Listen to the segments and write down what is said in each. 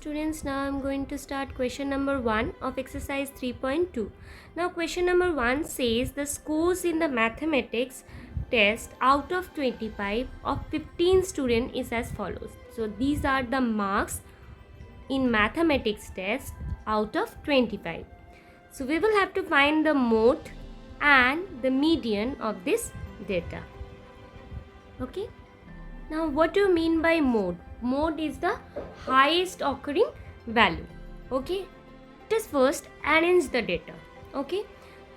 students, now I'm going to start question number 1 of exercise 3.2. Now question number 1 says the scores in the mathematics test out of 25 of 15 students is as follows. So these are the marks in mathematics test out of 25. So we will have to find the mode and the median of this data. Okay. Now what do you mean by mode? Mode is the highest occurring value. Okay. Let us first arrange the data. Okay.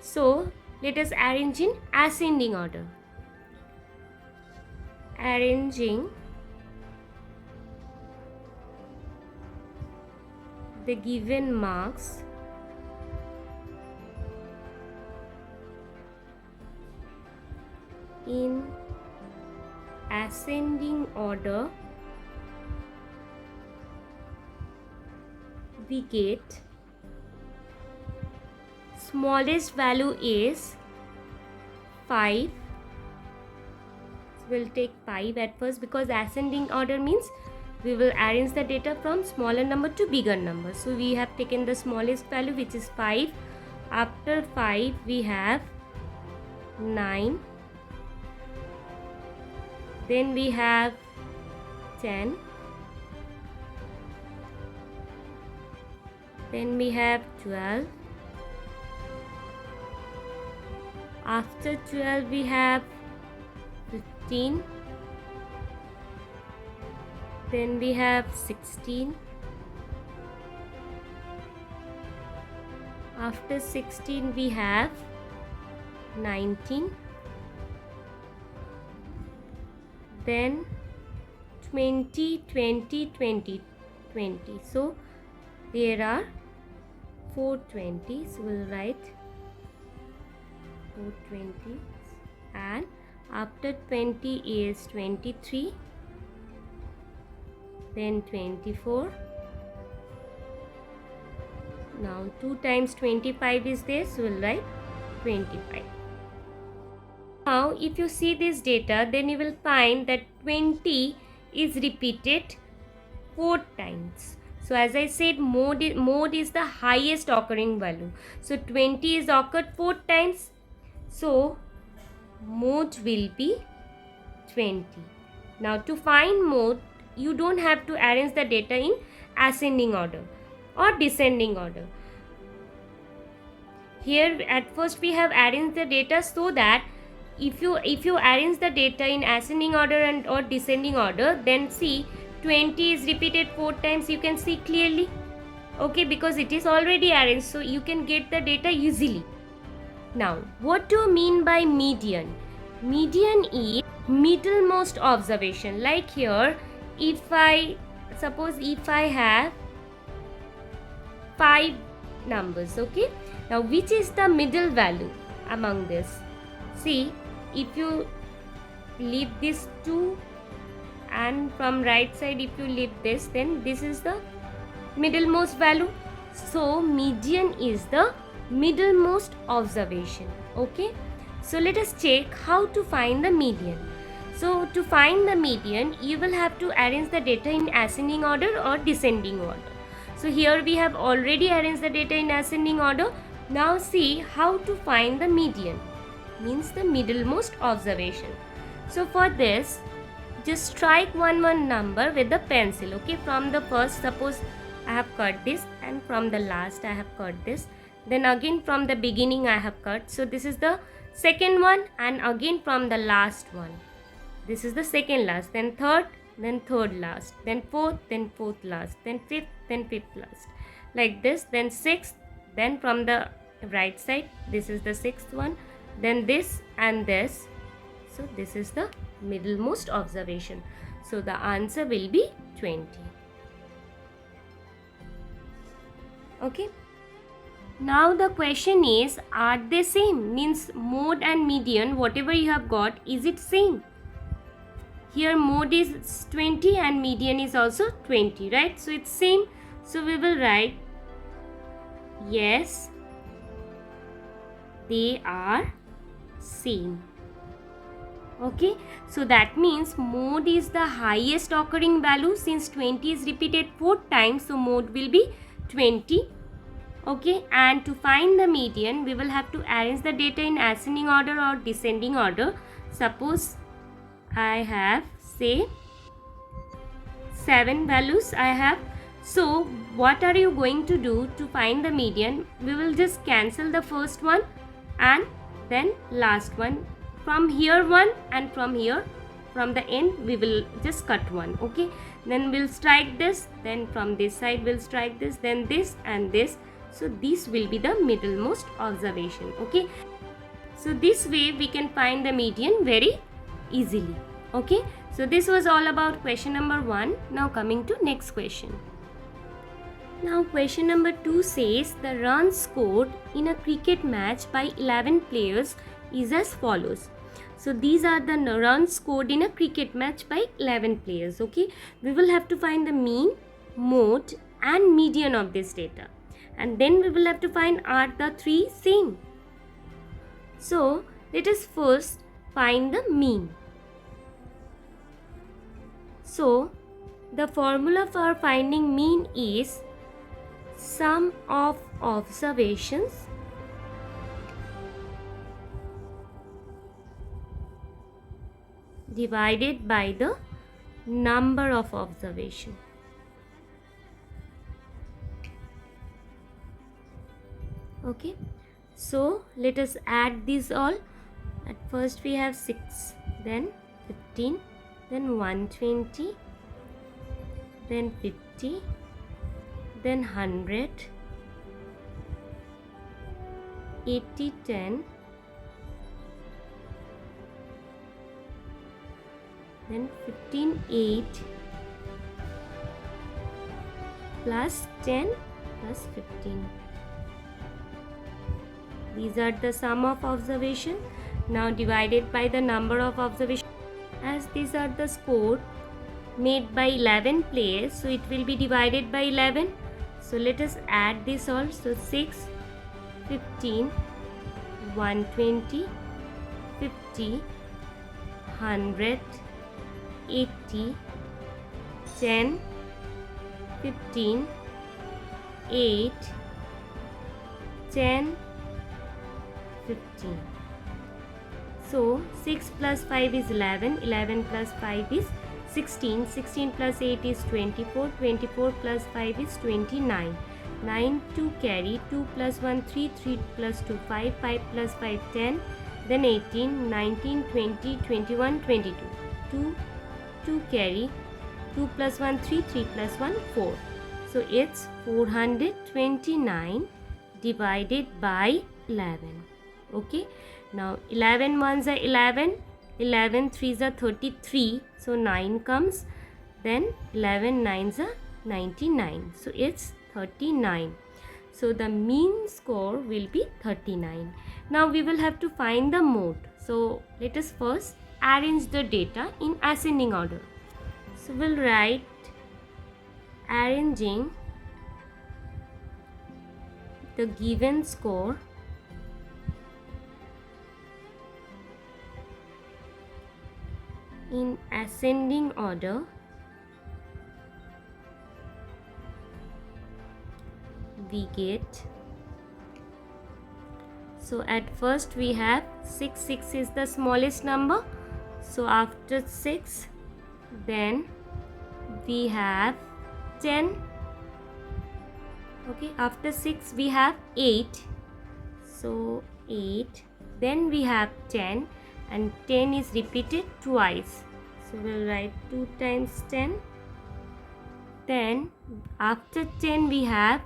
So let us arrange in ascending order. Arranging the given marks in ascending order, we get smallest value is 5. So we'll take 5 at first because ascending order means we will arrange the data from smaller number to bigger number. So we have taken the smallest value, which is 5. After 5 we have 9. Then we have 10. Then we have 12. After 12 we have 15. Then we have 16. After 16 we have 19. Then 20, 20, 20, 20. So there are 4 20s. We'll write 4 20s. And after 20 is 23. Then 24. Now 2 times 25 is there. So we'll write 25. Now if you see this data, then you will find that 20 is repeated 4 times. So as I said, mode is the highest occurring value. So 20 is occurred 4 times. So mode will be 20. Now to find mode, you don't have to arrange the data in ascending order or descending order. Here at first we have arranged the data so that if you arrange the data in ascending order and or descending order, then see 20 is repeated 4 times, you can see clearly. Okay, because it is already arranged, so you can get the data easily. Now what do you mean by median? Median is middlemost observation. Like here, if I have 5 numbers, okay, now which is the middle value among this? See, if you leave this 2 and from right side if you leave this, then this is the middlemost value. So median is the middlemost observation. Okay, so let us check how to find the median. So to find the median, you will have to arrange the data in ascending order or descending order. So here we have already arranged the data in ascending order. Now see how to find the median, means the middlemost observation. So for this, just strike one number with the pencil. Okay, from the first, suppose I have cut this, and from the last I have cut this, then again from the beginning I have cut. So this is the second one, and again from the last one, this is the second last, then third last, then fourth last, then fifth last, like this, then sixth, then from the right side this is the sixth one, then this and this. So this is the middlemost observation. So the answer will be 20. Okay. Now the question is, are they same? Means mode and median, whatever you have got, is it same? Here mode is 20 and median is also 20, right? So it's same. So we will write yes, they are same. Okay, so that means mode is the highest occurring value. Since 20 is repeated 4 times, so mode will be 20. Okay, and to find the median, we will have to arrange the data in ascending order or descending order. Suppose I have, say, 7 values I have. So what are you going to do to find the median? We will just cancel the first one and then last one. From here one, and from here, from the end, we will just cut one. Okay, then we'll strike this, then from this side we'll strike this, then this and this. So this will be the middlemost observation. Okay, so this way we can find the median very easily. Okay, so this was all about question number 1. Now coming to next question. Now question number 2 says the runs scored in a cricket match by 11 players is as follows. So these are the runs scored in a cricket match by 11 players. Okay, we will have to find the mean, mode and median of this data, and then we will have to find are the three same. So let us first find the mean. So the formula for finding mean is sum of observations divided by the number of observation. Okay, so let us add these all. At first we have 6, then 15, then 120, then 50, then 100, 80, 10, then 15, 8 plus 10 plus 15. These are the sum of observation. Now divided by the number of observation. As these are the score made by 11 players, so it will be divided by 11. So let us add this all. So 6, 15, 120, 50, 100, 80, 10, 15, 8, 10, 15. So 6 plus 5 is 11, 11 plus 5 is 16, 16 plus 8 is 24, 24 plus 5 is 29, 9 2 carry, 2 plus 1 3, 3 plus 2 5, 5 plus 5 10, then 18, 19, 20, 21, 22, 2 2 carry, 2 plus 1 3, 3 plus 1 4. So it's 429 divided by 11. Okay, now 11 ones are 11, 11 threes are 33, so 9 comes, then 11 nines are 99, so it's 39. So the mean score will be 39. Now we will have to find the mode. So let us first arrange the data in ascending order. So we'll write arranging the given score in ascending order we get. So at first we have 6, 6 is the smallest number. So after 6, then we have 10. Okay, after 6 we have 8. So 8, then we have 10, and 10 is repeated twice. So we'll write 2 times 10. Then after 10 we have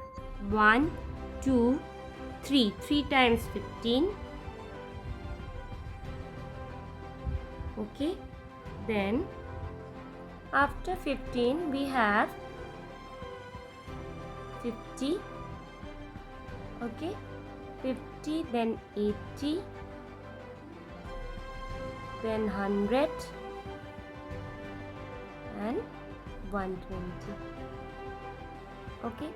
1, 2, 3. 3 times 15. Okay. Then after 15 we have 50. Okay. 50, then 80, then 100 and 120. Okay,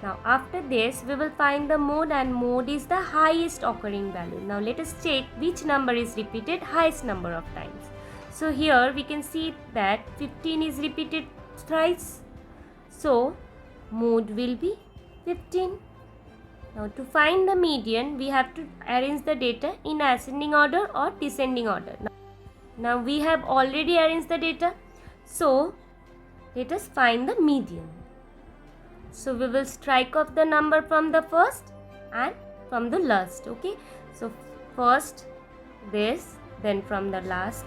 now after this we will find the mode, and mode is the highest occurring value. Now let us check which number is repeated highest number of times. So here we can see that 15 is repeated thrice. So mode will be 15. Now to find the median, we have to arrange the data in ascending order or descending order. Now we have already arranged the data. So let us find the median. So we will strike off the number from the first and from the last. Okay. So first this, then from the last,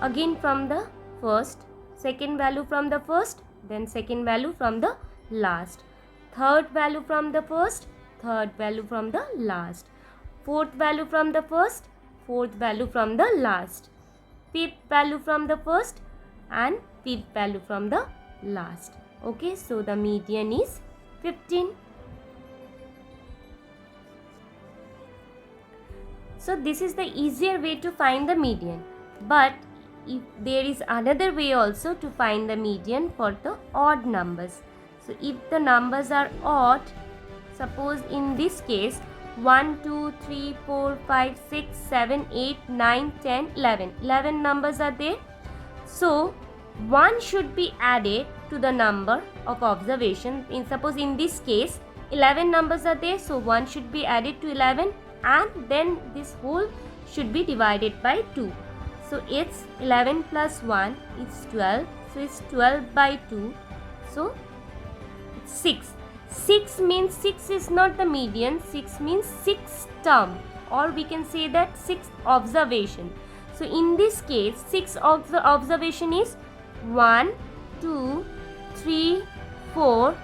again from the first, second value from the first, then second value from the last, third value from the first, third value from the last, fourth value from the first, fourth value from the last, fifth value from the first, and fifth value from the last. Okay, so the median is 15. So this is the easier way to find the median, but if there is another way also to find the median for the odd numbers. So if the numbers are odd, suppose in this case 1, 2, 3, 4, 5, 6, 7, 8, 9, 10, 11. 11 numbers are there. So 1 should be added to the number of observation. Suppose in this case 11 numbers are there, so 1 should be added to 11, and then this whole should be divided by 2. So it's 11 plus 1 is 12. So it's 12 by 2. So it's 6. 6 means 6 is not the median. 6 means 6th term, or we can say that 6th observation. So in this case 6th observation is 1, 2, 3, 4,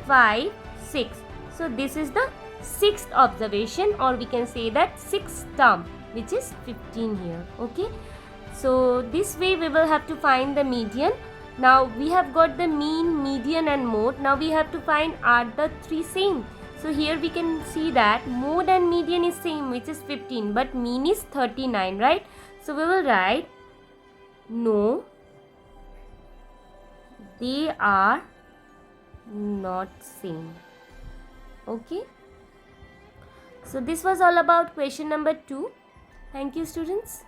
5, 6. So this is the 6th observation, or we can say that 6th term, which is 15 here. Okay. So this way we will have to find the median. Now we have got the mean, median and mode. Now we have to find, are the three same? So here we can see that mode and median is same, which is 15, but mean is 39, right? So we will write no, they are not same. Okay. So this was all about question number 2. Thank you, students.